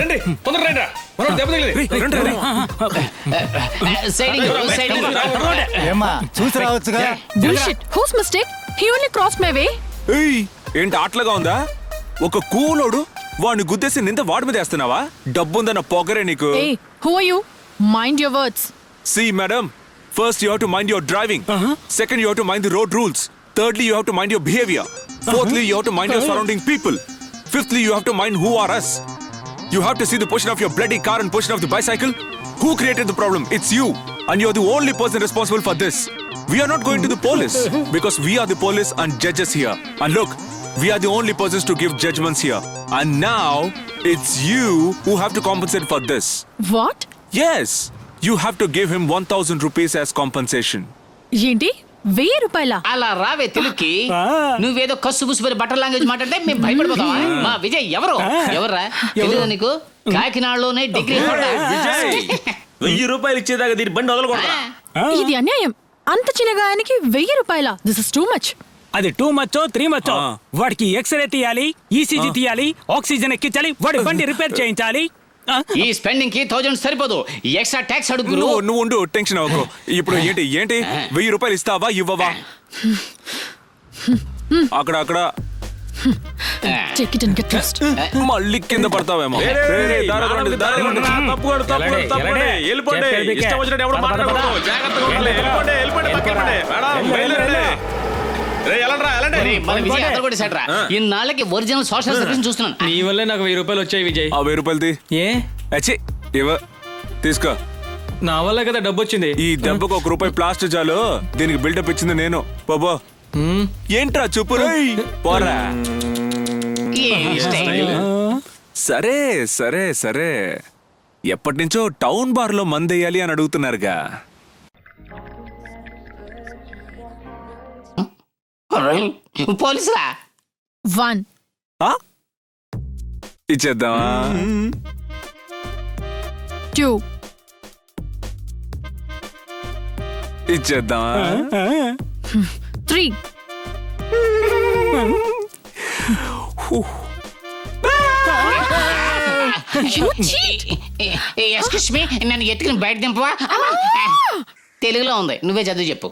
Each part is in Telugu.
రండి తొందరగా ఏమ్మా చూసి రావచ్చుగా. Whose mistake? He only cross my way. ఏంటి ఆటలుగా ఉందా? ఒక కూలోడు వాడిని గుద్దేసి నింద వాడి మీద వేస్తున్నావా? డబ్బుందన్న పొగరే నీకు. Who are you? Mind your words. See madam, first you have to mind your driving. Second you have to mind the road rules. Thirdly you have to mind your behavior. Fourthly you have to mind your surrounding people. Fifthly you have to mind who are us. You have to see the position of your bloody car and position of the bicycle. Who created the problem? It's you. And you're the only person responsible for this. We are not going to the police because we are the police and judges here. And look, we are the only persons to give judgments here. And now it's you who have to compensate for this. What? Yes. You have to give him 1,000 rupees as compensation. ఏంటి 1000 రూపాయల? అలా రావే తెలుక్కి. నువ్వేదో కస్సు బుసుపరి బట్టల లాంగ్వేజ్ మాట్లాడితే మేము భయపడిపోతావా? మా విజయ్ ఎవర్రా తెలీదా నీకు? కాకినాడలోనే డిగ్రీ 1000 రూపాయలు ఇచ్చేదాకా దీని బండి వదలకూడదా? ఇది అన్యాయం. అంత చిన్న గాయానికి 1000 రూపాయల? This is too much. అది 2 మచ్చో 3 మచ్చో వాడికి ఎక్స్రే తీయాలి, ఈసీజీ తీయాలి, ఆక్సిజన్ ఎక్కించాలి, వాడి బండి రిపేర్ చేయించాలి. ఈ స్పెండింగ్ కి 1000 సరిపోదు, ఎక్స్ట్రా ట్యాక్స్ అడుగు. నువ్వు ఉండు, టెన్షన్ అవ్వకు. ఇప్పుడు ఏంటి 1000 రూపాయలు ఇస్తావా ఇవ్వవా? అక్కడ Take it and get dressed. మళ్ళీ కింద పడతావేమో. ఇన్నాళ్ళకి ఒరిజినల్ సోషల్ సర్వీస్ చూస్తున్నాను. నీ వల్లే నాకు 1000 రూపాయలు వచ్చాయి విజయ్. ఆ 1000 రూపాయలు తీసుకో. నా వల్ల కదా డబ్బు వచ్చింది. ఈ దెబ్బకు 1 రూపాయి ప్లాస్టర్ చాలు. దీనికి బిల్డప్ ఇచ్చింది నేను. బాబా ఏంట్రా చూపు పోరా. సరే సరే సరే, ఎప్పటి నుంచో టౌన్ బార్ లో మందేయాలి అని అడుగుతున్నారుగా. పోలీసులా? 1 ఇచ్చేద్దామా? 2 ఇచ్చేద్దామా? 3 You cheat! ఎక్స్క్యూజ్ మీ, నన్ను ఎత్తుకుని బయట దింపవా? తెలుగులో ఉంది, నువ్వే చదువు చెప్పు.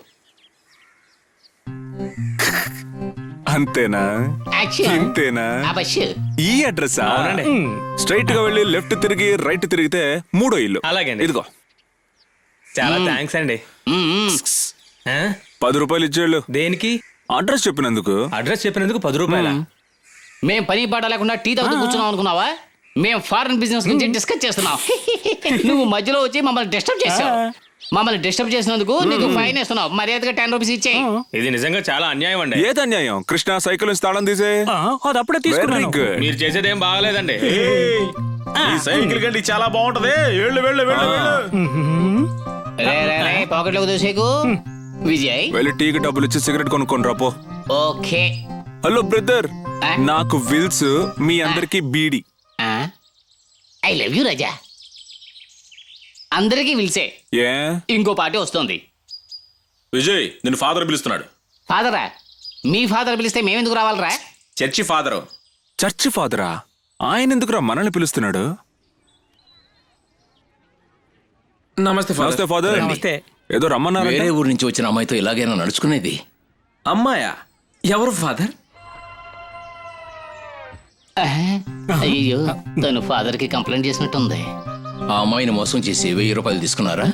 అంతేనా? ఇంతేనా? ఈ అడ్రస్ స్ట్రైట్ గా వెళ్ళి లెఫ్ట్ తిరిగి రైట్ తిరిగితే 3వ ఇల్లు. అలాగే ఇదిగో. చాలా థ్యాంక్స్ అండి. 10 రూపాయలు ఇచ్చేళ్ళు. దేనికి? అడ్రస్ చెప్పినందుకు. అడ్రస్ చెప్పినందుకు 10 రూపాయల? మేం పని పాట లేకుండా టీ తాగుతూ కూర్చున్నాం అనుకున్నావా? మేము ఫారెన్ బిజినెస్ గురించి డిస్కస్ చేస్తున్నాం. నువ్వు మధ్యలో వచ్చి మమ్మల్ని డిస్టర్బ్ చేసావు. మమ్మల్ని డిస్టర్బ్ చేసినందుకు నీకు ఫైన్ వేస్తున్నావు. మర్యాదగా 10 రూపీస్ ఇచ్చేయి. ఇది నిజంగా చాలా అన్యాయం అండి. ఏది అన్యాయం? కృష్ణ సైకిల్ తాళం తీసే. అది అప్పుడే తీసుకున్నాను. మీరు చేసేదేం బాగాలేదండి. ఈ సైకిల్ గండి చాలా బాగుంటది. పాకెట్లోకి దూసేకు. విజయ్ వెళ్ళి టీకి డబ్బులు ఇచ్చి సిగరెట్ కొనుక్కొని రాపో. ఓకే. హలో బ్రదర్, నాకు విల్స్, మీ అందరికి బీడి. ఐ లవ్ యూ రాజా. అందరికీ పిలిచే. ఇంకో పార్టీ వస్తుంది. విజయ్ నిన్ను ఫాదర్ పిలుస్తున్నాడు. ఫాదరా? మీ ఫాదర్ పిలిస్తే మేమెందుకు రావాలరా? Church father. చర్చి ఫాదరా? ఆయన ఎందుకురా మనల్ని పిలుస్తున్నాడు? నమస్తే ఫాదర్. నమస్తే. ఏదో రమ్మన్నారు. వేరే ఊరు నుంచి వచ్చిన అమ్మాయితో ఇలాగైనా నడుచుకునేది? అమ్మాయా? ఎవరు ఫాదర్? అయ్యో, తను ఫాదర్ కి కంప్లైంట్ చేసినట్టుంది. ఆ అమ్మాయిని మోసం చేసి 1000 రూపాయలు తీసుకున్నారా?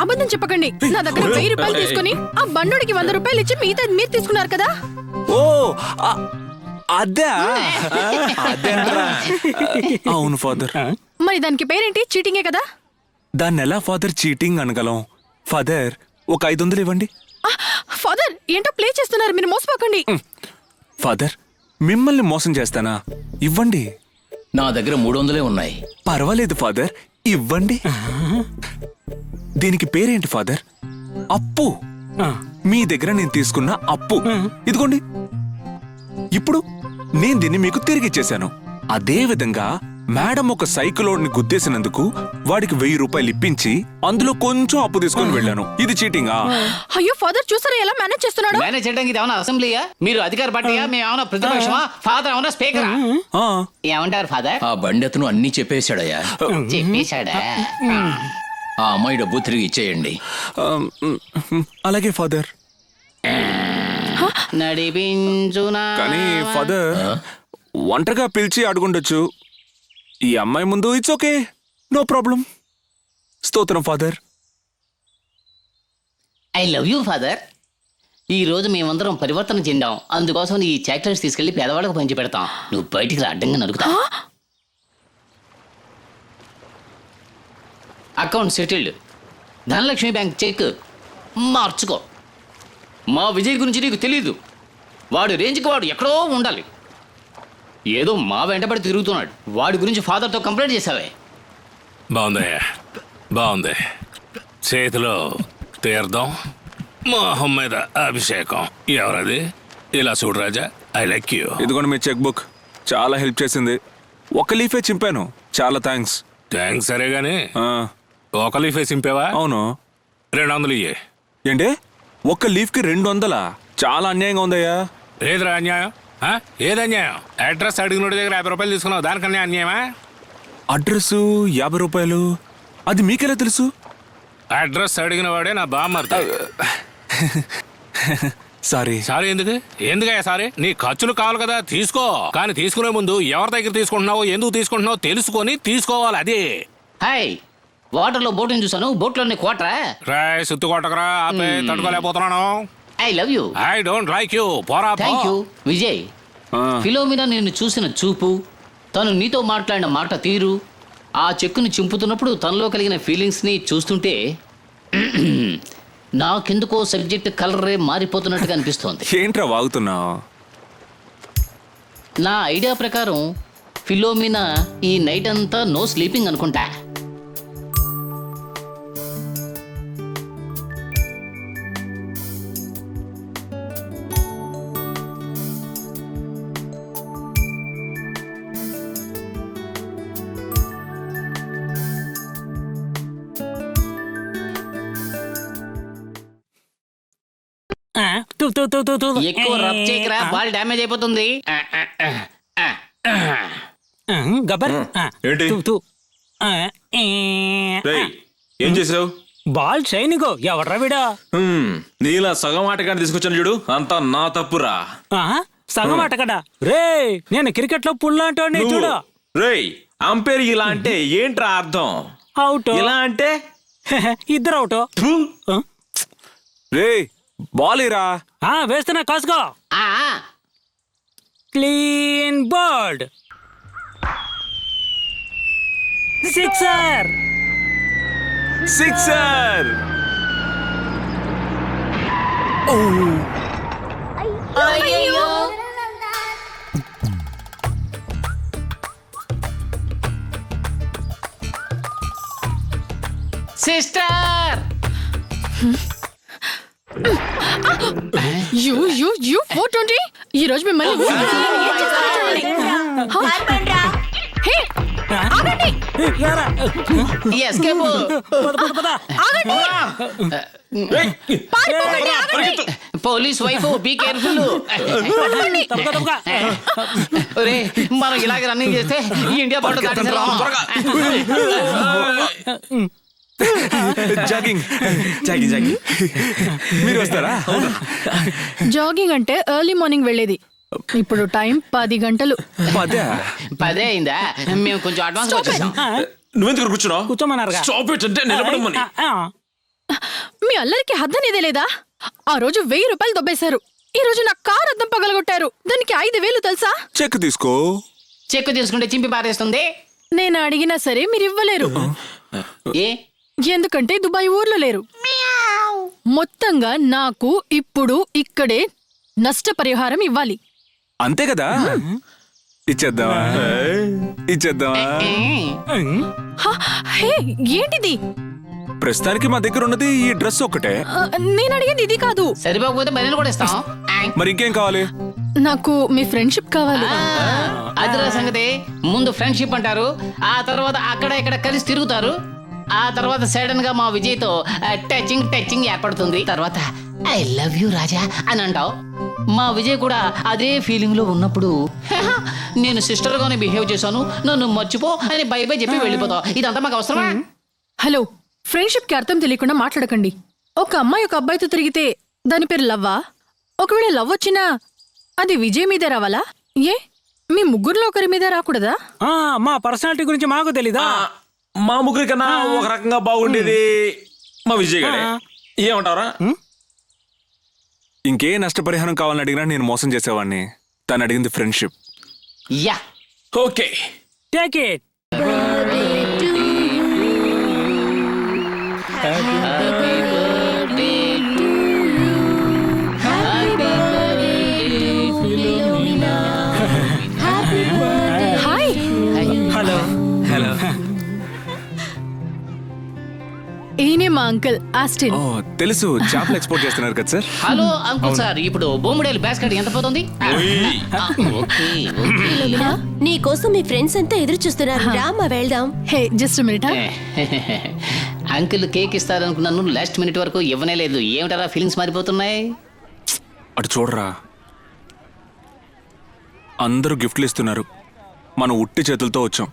అబద్ధం చెప్పకండి. నా దగ్గర 1000 రూపాయలు తీసుకుని ఆ బండుడికి 100 రూపాయలు ఇచ్చి మిగతా మీరు తీసుకున్నారు కదా. ఓ అదే. అవును ఫాదర్. మరి దానికి పేరేంటి? చీటింగే కదా. దాన్ని ఎలా ఫాదర్ చీటింగ్ అనగలం? ఫాదర్ ఒక 500 ఇవ్వండి. ఫాదర్ ఏంటో ప్లే చేస్తున్నారు, మీరు మోసపోకండి. ఫాదర్ మిమ్మల్ని మోసం చేస్తానా? ఇవ్వండి. నా దగ్గర 300 ఉన్నాయి. పర్వాలేదు ఫాదర్, ఇవ్వండి. దీనికి పేరేంటి ఫాదర్? అప్పు. మీ దగ్గర నేను తీసుకున్న అప్పు. ఇదిగోండి. ఇప్పుడు నేను దీన్ని మీకు తిరిగిచ్చేశాను. అదే విధంగా మేడం ఒక సైకిలోడ్ని గుద్దేసినందుకు వాడికి 1000 రూపాయలు ఇప్పించి అందులో కొంచెం అప్పు తీసుకొని వెళ్ళాను. ఇది చీటింగా? అయ్యో ఫాదర్ చూసారా ఎలా మేనేజ్ చేస్తున్నాడు? మేనేజ్ చేయడానికి ఇది ఏమన్నా అసెంబ్లీయా? మీరు అధికార పార్టీయా? మేము ఏమన్నా ప్రతిపక్షమా? ఫాదర్ ఏమన్నా స్పీకరా? ఏమంటారు ఫాదర్? ఆ బండి అతను అన్నీ చెప్పేశాడయ్యా. చెప్పేశాడా? ఆ అమ్మాయి డబ్బు తిరిగి ఇచ్చేయండి. అలాగే ఫాదర్. నడిపించునా కానీ ఫాదర్ ఒంటరిగా పిలిచి అడుగుండొచ్చు. ఈ అమ్మాయి ముందు ఇట్స్ ఓకే, నో ప్రాబ్లం. స్తోత్రం father. I love you father. ఈ రోజు మేమందరం పరివర్తన చెందాం. అందుకోసం ఈ చాక్లెట్స్ తీసుకెళ్లి పేదవాళ్ళకు పంచి పెడతాం. నువ్వు బయటికి అడ్డంగా నరుకుతావు. Account settled. Dhanalakshmi bank cheque మార్చుకో. మా విజయ్ గురించి నీకు తెలీదు. వాడు రేంజ్కి వాడు ఎక్కడో ఉండాలి. ఏదో మా వెంటబడి తిరుగుతున్నాడు. వాడి గురించి ఫాదర్తో కంప్లైంట్ చేసావే. బాగుంది, బాగుంది. చేతిలో తీర్థం, మోహం మీద అభిషేకం. ఎవరది? ఇలా చూడు రాజా, ఐ లైక్ యూ. ఇదిగోండి మీ చెక్ బుక్. చాలా హెల్ప్ చేసింది. ఒక లీఫే చింపాను. చాలా థ్యాంక్స్. థ్యాంక్స్ సరే గానీ ఒక లీఫే చింపేవా? అవును. 200 ఇయ్యే. ఏంటి ఒక్క లీఫ్కి 200? చాలా అన్యాయంగా ఉందయ్యా. ఏదిరా అన్యాయం? ఏది అన్యాయం? అడ్రస్ అడిగినోడి దగ్గర 50 రూపాయలు తీసుకున్నావు, దానికన్నా అన్యాయమా? అడ్రస్ 50 రూపాయలు? అది మీకెలా తెలుసు? అడ్రస్ అడిగిన వాడే నా బామ్మర్ది. సారీ. సారీ ఎందుకు? ఎందుకయ్యా సారీ? నీ ఖర్చులు కావాలి కదా, తీసుకో. కానీ తీసుకునే ముందు ఎవరి దగ్గర తీసుకుంటున్నావో, ఎందుకు తీసుకుంటున్నావో తెలుసుకొని తీసుకోవాలి. అదే. హాయ్, వాటర్లో బోటుని చూసాను. బోట్లోని క్వార్టరా? రాయ్ సుత్తు కొట్టకరా, ఆపే, తట్టుకోలేకపోతున్నాను. I love you. I don't like you. పోరా. Thank you Vijay. ఫిలోమినా నిన్ను చూసిన చూపు, తను నీతో మాట్లాడిన మాట తీరు, ఆ చెక్కుని చింపుతున్నప్పుడు తనలో కలిగిన ఫీలింగ్స్ని చూస్తుంటే నాకెందుకో సబ్జెక్ట్ కలరే మారిపోతున్నట్టుగా అనిపిస్తోంది. ఏంట్రా వాగుతున్నావు? నా ఐడియా ప్రకారం ఫిలోమినా ఈ నైట్ అంతా నో స్లీపింగ్ అనుకుంటా. ఎక్కువ రబ్ చేయకరా, బాల్ డ్యామేజ్ అయిపోతుంది. గబ్బర్ ఏంటి? రేయ్, ఏం చేసావు? బాల్ షైనిగో ఎవడ్రా వీడా? నీలా సగం ఆటగాన్ని తీసుకొచ్చాను చూడు, అంతా నా తప్పురా. సగం ఆటగడా? రే, నేను క్రికెట్ లో పుల్లాంటోని చూడు. రేయ్, అంపైర్ ఇలా అంటే ఏంట్రా అర్థం? అవుట్. ఇలా అంటే ఇద్దరు అవుట్. రే బాలీరా. వేస్తున్నా కాసుకో. Clean board. Sixer. Sixer. Sister, you 420. ఈ రోజు మిమ్మల్ని ఏం చేస్తారో చూడండి. హే, ఆగండి. ఎస్కేప్. ఆగండి. పారిపోకండి, ఆగండి. Police wife, be careful. మనం ఇలాగే రన్నింగ్ చేస్తే ఇండియా బార్డర్ దాటేసాం. జాగింగ్. Jogging jogging. మీరు వస్తారా? జాగింగ్ అంటే ఎర్లీ మార్నింగ్ వెళ్ళేది. ఇప్పుడు టైం 10 గంటలు. 10 అయిందా? మేము కొంచెం అడ్వాన్స్ వచ్చేసాం. నువ్వెందుకు కూర్చున్నావు? కూర్చోమన్నారుగా. స్టాప్ ఇట్ అంటే నిలబడమని. మీ అల్లరికి హద్దనేదే లేదా? ఆ రోజు 1000 రూపాయలు దొబ్బేశారు. ఈ రోజు నా కార్ అద్దం పగలగొట్టారు. దానికి 5000 తెలుసా? చెక్ తీసుకో. చెక్ తీసుకుంటే చింపి పారేస్తుంది. నేను అడిగినా సరే మీరు ఇవ్వలేరు. ఏ? ఎందుకంటే దుబాయ్ ఊర్లో లేరు. మొత్తంగా నాకు ఇప్పుడు ఇక్కడే నష్టపరిహారం ఇవ్వాలి. అంతే కదా? ఇచ్చేద్దామా? ఇచ్చేద్దామా? హే, ఏంటిది? ప్రస్తుతానికి మా దగ్గర ఉన్నది ఈ డ్రెస్ ఒకటే. నేను అడిగేది ఇది కాదు. సరిపోకపోతే బనీలు కూడా ఇస్తాం. మరి ఇంకేం కావాలి? నాకు మీ ఫ్రెండ్షిప్ కావాలి. అదిరా సంగతి. ముందు ఫ్రెండ్షిప్ అంటారు, ఆ తర్వాత అక్కడ ఇక్కడ కలిసి తిరుగుతారు, ఆ తర్వాత సడన్ గా మా విజయ్తో టచింగ్ ఏర్పడుతుంది. తర్వాత ఐ లవ్ యూ రాజా అని అంటావు. మా విజయ్ కూడా అదే ఫీలింగ్ లో ఉన్నప్పుడు నేను సిస్టర్ గానే బిహేవ్ చేశాను, నన్ను మర్చిపో అని బై బై చెప్పి వెళ్ళిపోతావు. ఇదంతా మాకు అవసరమా? హలో, ఫ్రెండ్షిప్ కి అర్థం తెలియకుండా మాట్లాడకండి. ఒక అమ్మాయి ఒక అబ్బాయితో తిరిగితే దాని పేరు లవ్వా? ఒకవేళ లవ్ వచ్చినా అది విజయ్ మీదే రావాలా? ఏ మీ ముగ్గురులో ఒకరి మీద రాకూడదా? మా పర్సనాలిటీ గురించి మాకు తెలీదా? మా ముగ్గురి కన్నా ఒక రకంగా బాగుండేది మా విజయ్ గారే. ఏమంటారా? ఇంకే నష్టపరిహారం కావాలని అడిగినా నేను మోసం చేసేవాడిని. తను అడిగింది friendship. Yeah okay, take it. Hi. Hello. Hello. ఈయనే మా అంకుల్ ఆస్టిన్. ఓ తెలుసు, చేపలు ఎక్స్పోర్ట్ చేస్తున్నారు కదా సార్. హలో అంకుల్ సార్, ఇప్పుడు బొమ్మిడేలు బాస్కెట్ ఎంత పోతుంది? నీ కోసం మీ ఫ్రెండ్స్ అంతా ఎదురు చూస్తున్నారు. రామా వెళ్దాం. Hey just minute. Uncle cake ఇస్తారనుకున్నాను, లాస్ట్ మినిట్ వరకు ఇవ్వనే లేదు. ఏమిటారా ఫీలింగ్స్ మారిపోతున్నాయి? అటు చూడరా, అందరూ గిఫ్ట్లు ఇస్తున్నారు, మనం ఉట్టి చేతులతో వచ్చాం.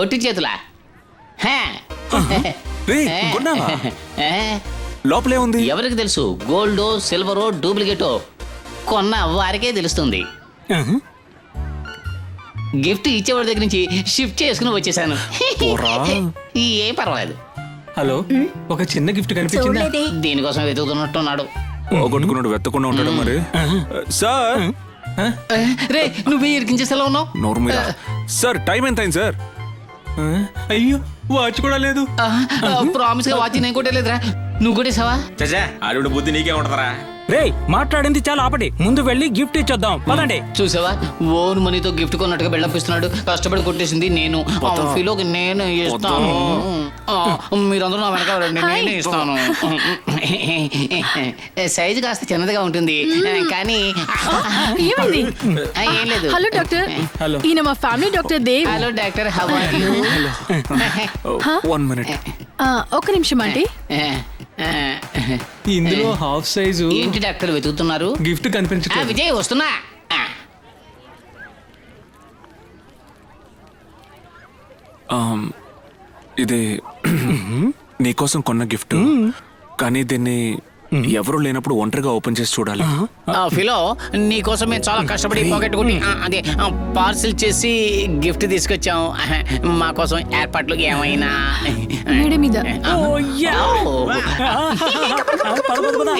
ఒట్టి చేతులా? రేయ్, కొన్నావా? లోపలే ఉంది. ఎవరికి తెలుసు? గోల్డో సిల్వరో డూప్లికేటో కొన్న వారికే తెలుస్తుంది. గిఫ్ట్ ఇచ్చేవాడి దగ్గర నుంచి షిఫ్ట్ చేసుకుని వచ్చేసాను. ఏం పర్వాలేదు. హలో, ఒక చిన్న గిఫ్ట్ కనిపించిందా? చూడలేదే. దీనికోసం వెతుకుతున్నట్టున్నాడు. పోగొట్టుకున్నాడు, వెతకుండా ఉంటాడు మరి. సార్, రే నువ్వే ఇరికించేసేలా ఉన్నావు. నోరు మీద. సార్, టైం ఎంత అయింది సార్? అయ్యో, వాచ్ కూడా లేదు. ప్రామిస్ గా వాచి నేను కొట్టలేదురా, నువ్వు కొట్టేసావా? చచ్చా, ఆవిడ బుద్ధి నీకే ఉంటదరా. రే, మాట్లాడింది చాలా ఆపటి, ముందు వెళ్ళి గిఫ్ట్ ఇచ్చొద్దాం పదండి. చూసావా, ఓన్ మనీతో గిఫ్ట్ కొన్నట్టుగా బిల్డప్ ఇస్తున్నాడు. కష్టపడి కొట్టేసింది నేను. ఫీలోకి నేను ఇస్తాను. మీరందరూ నా వెనక రండి, నేనే ఇస్తాను. సైజు కాస్త చిన్నదిగా ఉంటుంది కానీ ఏమైంది? ఏం లేదు. Hello doctor. హలో. ఈయన మా family doctor Dev. Hello doctor, how are you? 1 minute. ఒక్క నిమిషం ఆంటీ. ఇందులో హాఫ్ సైజు ఏంటి డాక్టర్ వెతుకుతున్నారు? గిఫ్ట్ కనిపించట్లేదు. విజయ్ వస్తున్నా. ఇది నీకోసం కొన్న గిఫ్ట్, కానీ దీన్ని ఎవరు లేనప్పుడు ఒంటరిగా ఓపెన్ చేసి చూడాలి. ఫిలో, నీకోసం మేము చాలా కష్టపడి పాకెట్ కొట్టి అదే పార్సిల్ చేసి గిఫ్ట్ తీసుకొచ్చాం. మా కోసం ఏర్పాట్లు ఏమైనా? మేడ మీద. ఓ, యా. పద, పద, పద.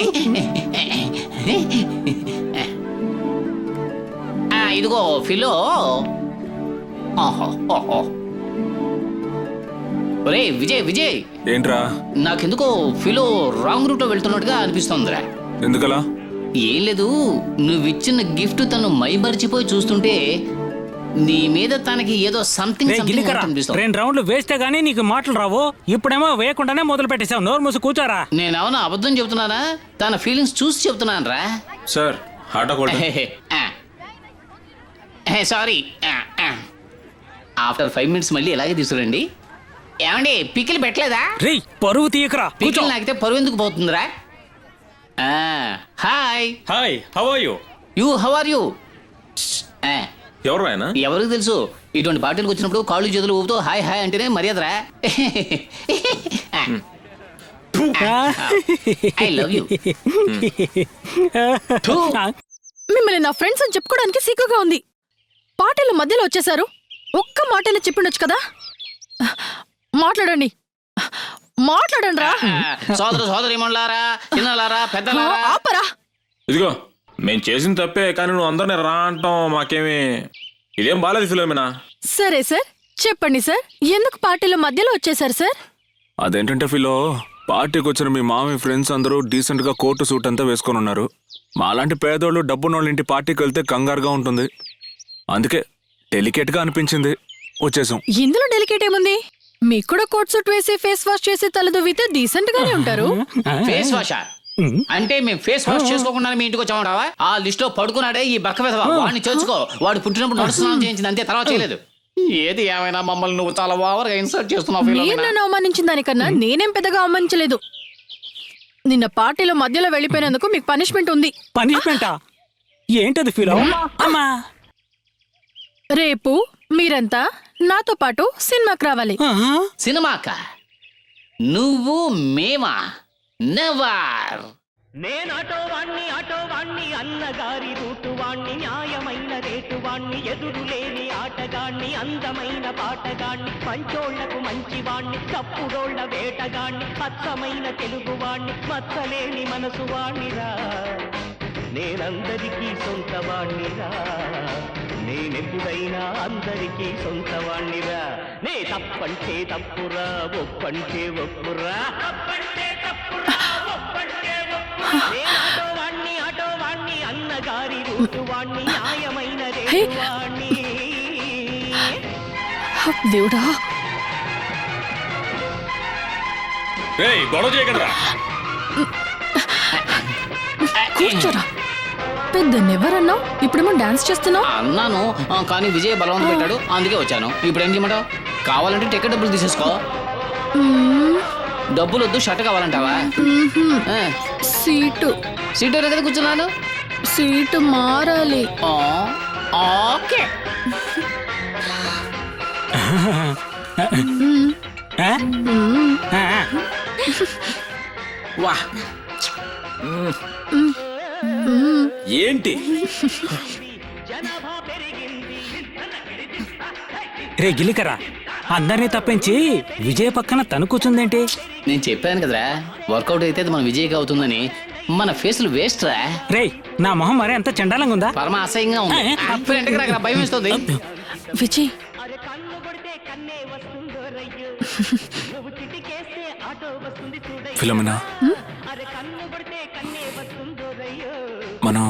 ఇదిగో ఫిలో. ఒరే విజయ్, విజయ్ ఏంట్రా? నాకెందుకో ఫిలో రాంగ్ రూట్ లో వెళ్తున్నట్టుగా అనిపిస్తోందిరా. ఎందుకలా? ఏం లేదు, నువ్విచ్చిన గిఫ్ట్ తను మైమరిచిపోయి చూస్తుంటే నీ మీద తనకి ఏదో సంథింగ్ రే, గిలికరా, 2 రౌండ్లు వేస్తే గానీ నీకు మాటలు రావు. ఇప్పుడేమో వేయకుండానే మొదలు పెట్టేశావు. నోరు మూసి కూర్చోరా. నేనేమన్నా అబద్ధం చెబుతున్నానా? తన ఫీలింగ్స్ చూసి చెప్తున్నాను రా. Sir, hot cold. Sorry. After 5 minutes మళ్ళీ ఎలాగే తీసుకురండి. ఏమండి, పికిల్ పెట్టలేదా? రే, పరువు తీయకరా. పికిల్ నాకితే పరువు ఎందుకు పోతుందిరా? Hi. Hi, how are you? You how are you? ఎవరు ఆయన? ఎవరికి తెలుసు? ఇటువంటి పార్టీలకు వచ్చినప్పుడు కాళ్ళు చేతులు ఊపుతూ హాయ్ హాయ్ అంటేనే మర్యాదరా. I love you. మిమ్మల్ని నా ఫ్రెండ్స్ అని చెప్పుకోవడానికి సిగ్గుగా ఉంది. పాటల మధ్యలో వచ్చేసారు. ఒక్క మాటలో చెప్పిండొచ్చు కదా. మాట్లాడండి, మాట్లాడండి రా. సోదరు సోదరిమణులారా, చిన్నలారా, పెద్దలారా. ఆపరా. ఇదిగో, మేము చేసిన తప్పే, కానీ నువ్వు అందరిని రా అంటాం. మాకేమి ఇదేం బాలేదు ఫిలోమినా. సరే సార్, చెప్పండి సార్, ఎందుకు పార్టీల మధ్యలో వచ్చేసారు సార్? అదేంటంటే ఫిలో, పార్టీకి వచ్చిన మీ మామి ఫ్రెండ్స్ అందరూ డీసెంట్ గా కోటు సూట్ అంతా వేసుకొని ఉన్నారు. మాలాంటి పేదోళ్ళు డబ్బున్నోళ్ళ ఇంటి పార్టీకి వెళ్తే కంగారుగా ఉంటుంది. అందుకే డెలికేట్ గా అనిపించింది, వచ్చేసాం. ఇందులో డెలికేట్ ఏముంది? మీకు కూడా కోట్ సూట్ వేసి ఫేస్ వాష్ చేసి తల దువ్వితే డీసెంట్ గానే ఉంటారు. ఫేస్ వాషా? అంటే మేము ఫేస్ వాష్ చేసుకోకుండా మీ ఇంటికి వచ్చామంటావా? ఆ లిస్ట్ లో పడుకున్నాడే ఈ బక్క విధవ, వాడిని చేర్చుకో. వాడు పుట్టినప్పుడు నడుస్తున్నాం చేయించింది అంతే, తర్వాత చేయలేదు. ఏది ఏమైనా మమ్మల్ని నువ్వు చాలా ఓవర్గా ఇన్సల్ట్ చేస్తున్నావు. మీరు నన్ను అవమానించిన దానికన్నా నేనేం పెద్దగా అవమానించలేదు. నిన్న పార్టీలో మధ్యలో వెళ్ళిపోయినందుకు మీకు పనిష్మెంట్ ఉంది. పనిష్మెంటా? ఏంటది ఫీల్? అమ్మా, రేపు మీరంతా నాతో పాటు సినిమాకి రావాలి. సినిమాక నువ్వు మేమా? నెవర్. నేనాటో వాణ్ణి అన్నగారి రూటు వాణ్ణి, న్యాయమైన రేటు వాణ్ణి, ఎదురులేని ఆటగాణ్ణి, అందమైన పాటగాణ్ణి, పంచోళ్లకు మంచివాణ్ణి, తప్పుడోళ్ల వేటగాణ్ణి, అచ్చమైన తెలుగు వాణ్ణి, మచ్చలేని మనసు వాణ్ణిరా. నేనందరికీ సొంత వాణ్ణిరా, నేనెప్పుడైనా అందరికీ సొంత వాణ్ణిరా. నే తప్పంటే తప్పురా, ఒప్పంటే ఒప్పురా. ఆటో వాణ్ణి అన్నగారి రూటు వాణ్ణి, న్యాయమైన రేటు వాణ్ణి. దేవుడా, గొడవ చేయకుండా కూర్చోరా. పెద్ద నెవరన్నావు, ఇప్పుడేమో డాన్స్ చేస్తున్నావు. అన్నాను కానీ విజయ్ బలవంతం పెట్టాడు, అందుకే వచ్చాను. ఇప్పుడు ఏం చేయమంటావు? కావాలంటే టికెట్ డబ్బులు తీసేసుకో. డబ్బులు వద్దు, షర్ట్ కావాలంటావా? సీటు దగ్గర కూర్చున్నాను. సీటు మారాలి. ఓకే. వా ఏంటి రే గిలికరా, అందరినీ తప్పించి విజయ్ పక్కన తను కూర్చుందేంటి? నేను చెప్పాను కదరా, వర్కౌట్ అయితే అది మన విజయ్కి అవుతుందని. మన ఫేసులు వేస్ట్ రా. రే, నా మొహం మరీ అంత చండాలంగా ఉందా? పరమ అసహ్యంగా ఉంది. ఫ్రెండ్కి నాకు భయం వేస్తుంది. విజయ్, ఫిలోమినా, మనం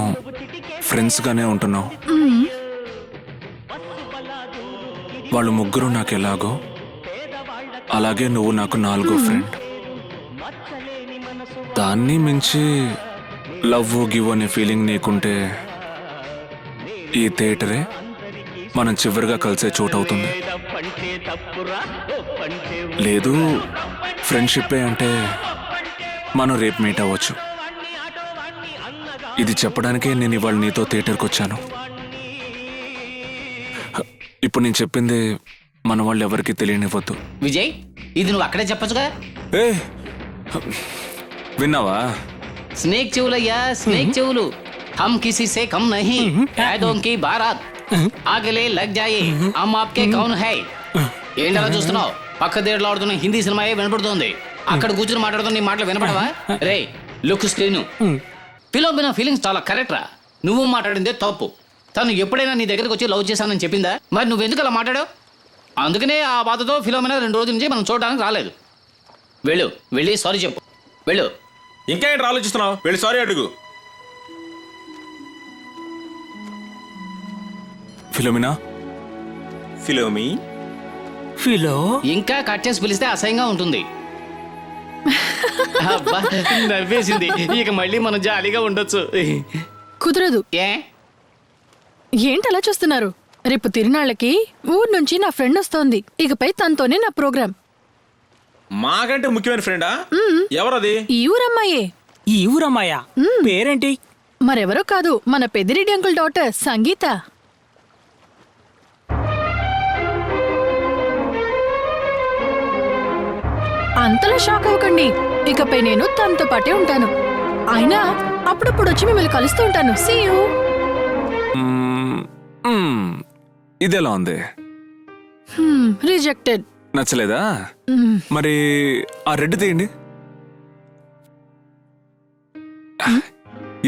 ఫ్రెండ్స్ గానే ఉంటున్నాం. వాళ్ళు ముగ్గురు నాకు ఎలాగో అలాగే నువ్వు నాకు 4వ ఫ్రెండ్. దాన్ని మించి లవ్ గివ్ అనే ఫీలింగ్ నీకుంటే ఈ థియేటరే మనం చివరిగా కలిసే చోటు అవుతుంది. లేదు, ఫ్రెండ్షిప్పే అంటే మనం రేపు మీట్ అవ్వచ్చు. ఇది చెప్పడానికే నేను ఇవాళ నీతో థియేటర్కి వచ్చాను. ఇప్పుడు నేను చెప్పింది మన వాళ్ళు ఎవరికి తెలియనివ్వద్దు. విజయ్, ఇది నువ్వు అక్కడే చెప్పొచ్చుగా. ఏ విన్నావా? స్నేక్ చెవులయ్యా, స్నేక్ చెవులు. హమ్ కిసి సే కమ్ నహీ, యాదోం కి బారాత్ ఆగలే లగ్ జాయే, హమ్ ఆప్కే కౌన్ హై. ఏంటలా చూస్తున్నావు? పక్క దేడులో ఆడుతున్న హిందీ సినిమా వినపడుతోంది. అక్కడ కూర్చుని మాట్లాడుతున్న నీ మాటలు వినపడవా? రే లుక్ స్క్రీన్. ఫిలోమినా ఫీలింగ్స్ చాలా కరెక్ట్ రా. నువ్వు మాట్లాడిందే తప్పు. తను ఎప్పుడైనా నీ దగ్గరకు వచ్చి లవ్ చేశానని చెప్పిందా? మరి నువ్వెందుకు అలా మాట్లాడావు? అందుకనే ఆ బాధతో ఫిలోమినా 2 రోజుల నుంచి మనం చూడడానికి రాలేదు. వెళ్ళి సారీ చెప్పు. వెళ్ళు. ఇంకా ఏంటి ఆలోచిస్తున్నావు? వెళ్ళి సారీ అడుగు. ఫిలోమినా, ఫిలోమి, ఫిలో ఇంకా కట్ చేసి పిలిస్తే అసహ్యంగా ఉంటుంది. అబ్బా, నవ్వేసింది. ఇక మళ్ళీ మనం జాలీగా ఉండొచ్చు. కుదరదు. ఏ ఏంటలా చూస్తున్నారు? రేపు తిరునాళ్ళకి ఊరు నుంచి నా ఫ్రెండ్ వస్తోంది. ఇకపై తనతోనే నా ప్రోగ్రామ్. మాకంటే ముఖ్యమైన ఫ్రెండా? ఎవరది? ఈ ఊరమ్మాయే. ఈ ఊరమ్మాయా? పేరేంటి? మరెవరో కాదు, మన పెద్దిరెడ్డి అంకుల్ డాటర్ సంగీత. అంతలా షాక్ అవ్వకండి. ఇకపై నేను తనతో పాటే ఉంటాను. అయినా అప్పుడప్పుడు వచ్చి మిమ్మల్ని కలుస్తూ ఉంటాను. See you. ఇదెలా ఉంది? రిజెక్టెడ్. నచ్చలేదా? మరి ఆ రెడ్ తీయండి.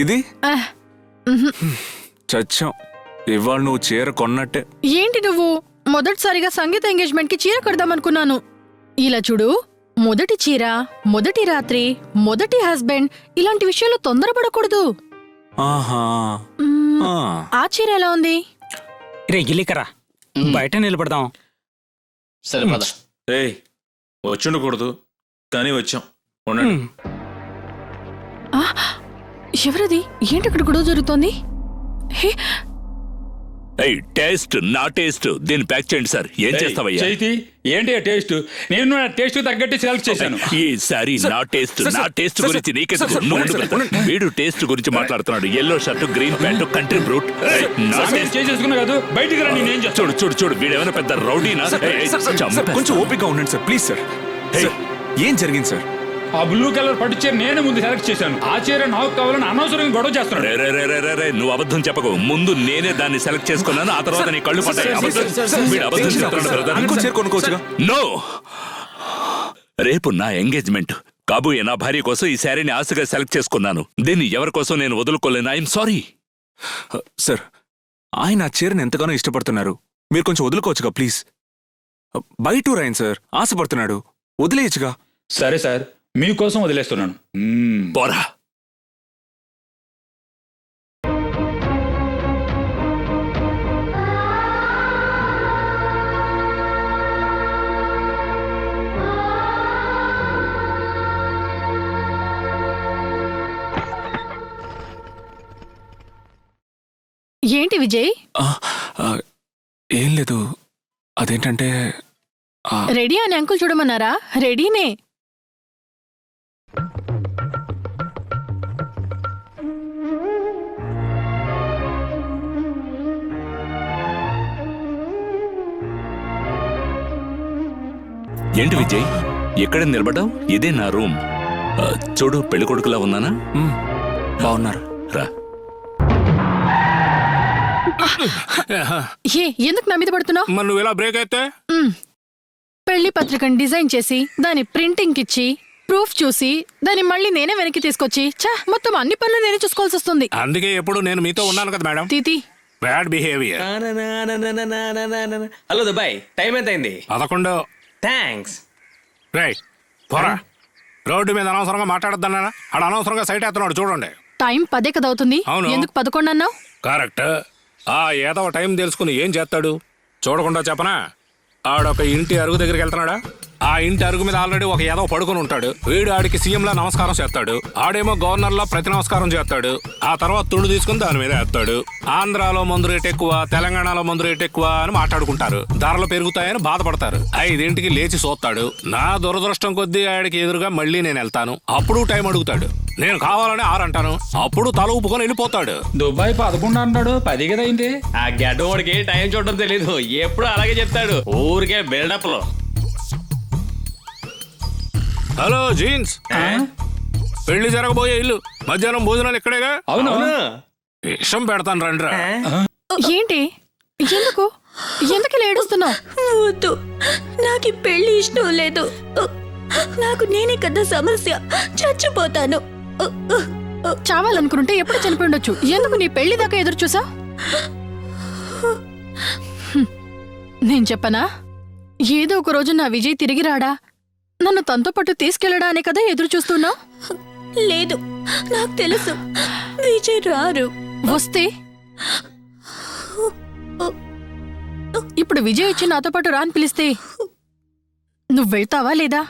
ఇది చచ్చాం. ఇవాళ నువ్వు చీర కొన్నట్టే. ఏంటి నువ్వు? మొదటిసారిగా సంగీత ఎంగేజ్మెంట్ కి చీర కడదామనుకున్నాను. ఇలా చూడు, మొదటి చీర, మొదటి రాత్రి, మొదటి హస్బెండ్, ఇలాంటి విషయాలు తొందరపడకూడదు. ఆహా, ఆ చీర ఎలా ఉంది? రే గిలికరా, బయట నిలబడదాం. సరే పద. ఏయ్, వచ్చుండకూడదు కానీ వచ్చాం. ఉండండి. ఎవరది? ఏంటి అక్కడ గొడవ జరుగుతోంది? హే, టేస్ట్ నా టేస్ట్ దీన్ని ప్యాక్ చేయండి సార్. ఏం చేస్తావయ్యా? చైతి ఏంటి ఆ టేస్ట్? నేను నా టేస్ట్ తగ్గట్టు సెలెక్ట్ చేశాను. ఈసారి నా టేస్ట్ గురించి నీకే తెలుసు. నువ్వు ఉండు బ్రదర్. వీడు టేస్ట్ గురించి మాట్లాడుతున్నాడు. Yellow shirt, green pant, country brute. చేసేసుకున్నా కాదు, బయటికి రా. నేనేం చేస్తాను? చూడు వీడేమైనా పెద్ద రౌడీనా? కొంచెం ఓపిక ఉండండి సార్, ప్లీజ్ సార్. ఏం జరిగింది సార్? ఆ బ్లూ కలర్ పట్టు చీర నేనే ముందు సెలెక్ట్ చేశాను. ఆ చీర నాకు కావాలని అనవసరంగా గొడవ చేస్తున్నాడు. రే నువ్వు అబద్ధం చెప్పకు. ముందు నేనే దాన్ని సెలెక్ట్ చేసుకున్నాను, ఆ తర్వాత నీ కళ్ళు పడ్డాయి. వీడు అబద్ధం చెప్తున్నాడు ఇంకో చీర కొనుక్కోవచ్చుగా. నో, రేపు నా ఎంగేజ్మెంట్. కాబోయే నా భార్య కోసం ఈ శారీని ఆశగా సెలెక్ట్ చేసుకున్నాను. దీన్ని ఎవరి కోసం నేను వదులుకోలేను. I'm sorry. సార్, ఆయన ఆ చీరని ఎంతగానో ఇష్టపడుతున్నారు. మీరు కొంచెం వదులుకోవచ్చుగా ప్లీజ్. బయట రాయను సార్, ఆశపడుతున్నాడు, వదిలేయచ్చుగా. సరే సార్, మీకోసం వదిలేస్తున్నాను. పోరా. ఏంటి విజయ్? ఏం లేదు, అదేంటంటే రెడీ అని అంకుల్ చూడమన్నారా? రెడీనే. ఏంటి విజయ్, ఎక్కడ నిలబడ్డావు? ఇదే నా రూమ్. చూడు, పెళ్లి కొడుకులా ఉన్నానా? బాగున్నారు. రా. ఎందుకు నా మీద పడుతున్నావు? మరి నువ్వు ఇలా బ్రేక్ అయితే? పెళ్లి పత్రికను డిజైన్ చేసి దాని ప్రింటింగ్ ఇచ్చి ప్రూఫ్ చూసి దాన్ని మళ్ళీ నేనే వెనక్కి తీసుకొచ్చి మొత్తం అన్ని పనులు నేనే చూసుకోవాల్సి వస్తుంది. అందుకే ఎప్పుడు నేను మీతో ఉన్నాను కదా మేడం. తీతి bad behaviour. Hello Dubai, time ఎంత అయింది? 11. థ్యాంక్స్. రైట్, పోరా. రోడ్డు మీద అనవసరంగా మాట్లాడద్దన్నా ఆడ అనవసరంగా సైట్ ఎత్తున్నాడు చూడండి. టైం 10 కదా అవుతుంది. అవును. ఎందుకు 11 అన్నావు? కరెక్ట్. ఆ ఏదో టైం తెలుసుకుని ఏం చేస్తాడు చూడకుండా చెప్పనా? ఆడొక ఇంటి అరుగు దగ్గరికి వెళ్తున్నాడా? ఆ ఇంటి అరుగు మీద ఆల్రెడీ ఒక ఏదో పడుకుని ఉంటాడు. వీడు ఆడికి సీఎంలా నమస్కారం చేస్తాడు. ఆడేమో గవర్నర్లా ప్రతి నమస్కారం చేస్తాడు. ఆ తర్వాత తుడు తీసుకుని దాని మీద వేస్తాడు. ఆంధ్రాలో మందు రేట్ ఎక్కువ, తెలంగాణలో మందు రేట్ ఎక్కువ అని మాట్లాడుకుంటారు. ధరలు పెరుగుతాయని బాధపడతారు. 5ంటికి లేచి చూస్తాడు. నా దురదృష్టం కొద్దీ ఆడికి ఎదురుగా మళ్ళీ నేను వెళ్తాను. అప్పుడు టైం అడుగుతాడు. నేను కావాలని 6 అంటాను. అప్పుడు తల ఊపుకొని వెళ్ళిపోతాడు. దుబాయ్ 11 అంటాడు, 10 కదా అయింది. ఆ గడ్డోడికి టైం చూడడం తెలీదు. ఎప్పుడు అలాగే చెప్తాడు, ఊరికే బిల్డప్ లో. హలో జీన్స్, పెళ్లి జరగబోయే ఇల్లు. మధ్యాహ్నం భోజనాలు ఇక్కడేగా? అవును. విషం పెడతాను రండ్రా. ఏంటి? ఎందుకు ఇలా ఏడుస్తున్నావు? వద్దు, నాకు ఈ పెళ్లి ఇష్టం లేదు. నాకు నేనే కదా సమస్య. చచ్చిపోతాను. చావాలనుకుంటే ఎప్పుడు చనిపోయి ఉండొచ్చు. ఎందుకు నీ పెళ్లి దాకా ఎదురు చూసా? నేను చెప్పనా, ఏదో ఒక రోజు నా విజయ్ తిరిగి రాడా, నన్ను తనతో పాటు తీసుకెళ్లడా అనే కదా ఎదురు చూస్తున్నావు? లేదు, నాకు తెలుసు విజయ్ రారు. వస్తే ఇప్పుడు విజయ్ వచ్చి నాతో పాటు రాని పిలిస్తే నువ్వు వెళ్తావా లేదా?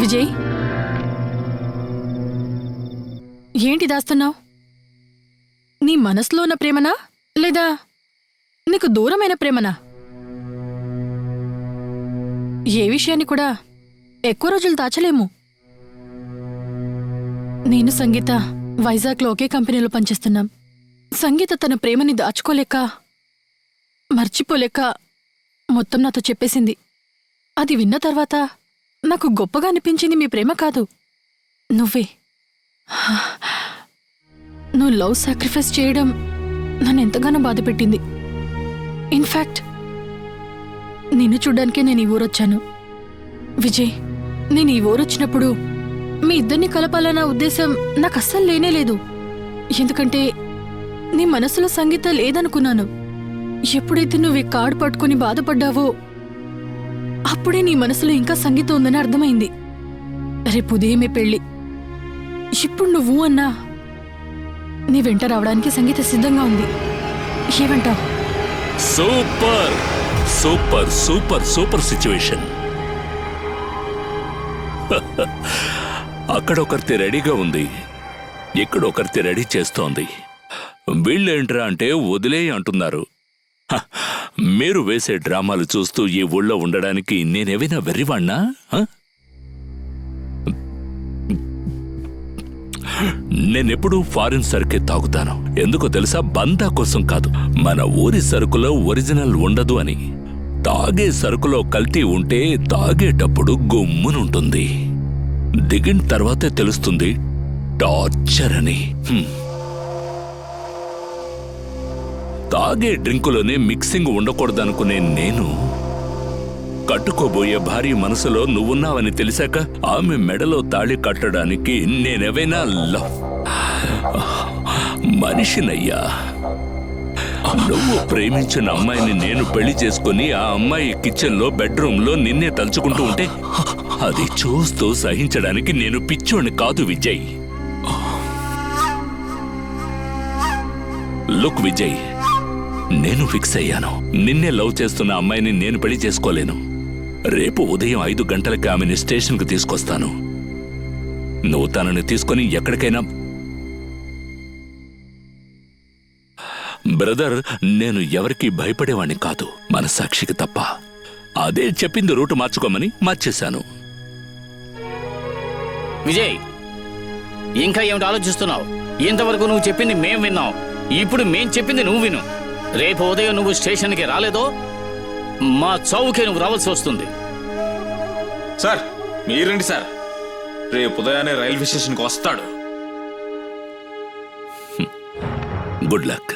విజయ్, ఏంటి దాస్తున్నావు? నీ మనసులో ఉన్న ప్రేమనా లేదా నీకు దూరమైన ప్రేమనా? ఏ విషయాన్ని కూడా ఎక్కువ రోజులు దాచలేము. నేను సంగీత వైజాగ్లో ఒకే కంపెనీలో పనిచేస్తున్నాం. సంగీత తన ప్రేమని దాచుకోలేక మర్చిపోలేక మొత్తం నాతో చెప్పేసింది. అది విన్న తర్వాత నాకు గొప్పగా అనిపించింది మీ ప్రేమ కాదు, నువ్వే. నువ్వు లవ్ సాక్రిఫైస్ చేయడం నన్ను ఎంతగానో బాధపెట్టింది. ఇన్ఫ్యాక్ట్ నిన్ను చూడ్డానికే నేను ఈ ఊరొచ్చాను. విజయ్, నేను ఈ ఊరొచ్చినప్పుడు మీ ఇద్దరిని కలపాలన్న ఉద్దేశం నాకు అస్సలు లేనేలేదు. ఎందుకంటే నీ మనసులో సంగీత లేదనుకున్నాను. ఎప్పుడైతే నువ్వు ఈ కార్డు పట్టుకుని బాధపడ్డావో అప్పుడే నీ మనసులో ఇంకా సంగీతం ఉందని అర్థమైంది. రేపు ఉదయమే పెళ్ళి. ఇప్పుడు నువ్వు అన్నా నీ వెంట రావడానికి సంగీత సిద్ధంగా ఉంది. ఏమంటావు? Super super super super situation. అక్కడ ఒకరితే రెడీగా ఉంది, ఇక్కడ ఒకరితే రెడీ చేస్తోంది. వీళ్ళేంట్రా అంటే వదిలే అంటున్నారు. హ, మీరు వేసే డ్రామాలు చూస్తూ ఈ ఊళ్ళో ఉండడానికి నేనేమైనా వెర్రివాణ్ణా? నేనెప్పుడూ ఫారిన్ సరుకే తాగుతాను. ఎందుకో తెలుసా? బందా కోసం కాదు, మన ఊరి సరుకులో ఒరిజినల్ ఉండదు అని. తాగే సరుకులో కల్తీ ఉంటే తాగేటప్పుడు గుమ్మునుంటుంది, దిగిన తర్వాతే తెలుస్తుంది టార్చర్ అని. తాగే డ్రింకులోనే మిక్సింగ్ ఉండకూడదనుకునే నేను కట్టుకోబోయే భార్య మనసులో నువ్వున్నావని తెలిసాక ఆమె మెడలో తాళి కట్టడానికి నేనేవైనా మనిషినయ్యా. నువ్వు ప్రేమించిన అమ్మాయిని నేను పెళ్లి చేసుకుని ఆ అమ్మాయి కిచెన్లో బెడ్రూమ్లో నిన్నే తలుచుకుంటూ ఉంటే అది చూస్తూ సహించడానికి నేను పిచ్చోని కాదు విజయ్. లుక్ విజయ్, నేను ఫిక్స్ అయ్యాను. నిన్నే లవ్ చేస్తున్న అమ్మాయిని నేను పెళ్లి చేసుకోలేను. రేపు ఉదయం 5 గంటలకి ఆమెని స్టేషన్కి తీసుకొస్తాను. నువ్వు తనని తీసుకొని ఎక్కడికైనా. బ్రదర్, నేను ఎవరికి భయపడేవాణ్ణి కాదు, మనసాక్షికి తప్ప. అదే చెప్పింది రూటు మార్చుకోమని మార్చేశాను. విజయ్, ఇంకా ఏమిటి ఆలోచిస్తున్నావు? ఇంతవరకు నువ్వు చెప్పింది మేం విన్నాం, ఇప్పుడు మేం చెప్పింది నువ్వు విను. రేపు ఉదయం నువ్వు స్టేషన్కి రాలేదో మా చౌకే నువ్వు రావాల్సి వస్తుంది. సార్ మీరండి సార్, రేపు ఉదయాన్నే రైల్వే స్టేషన్కి వస్తాడు. Good luck.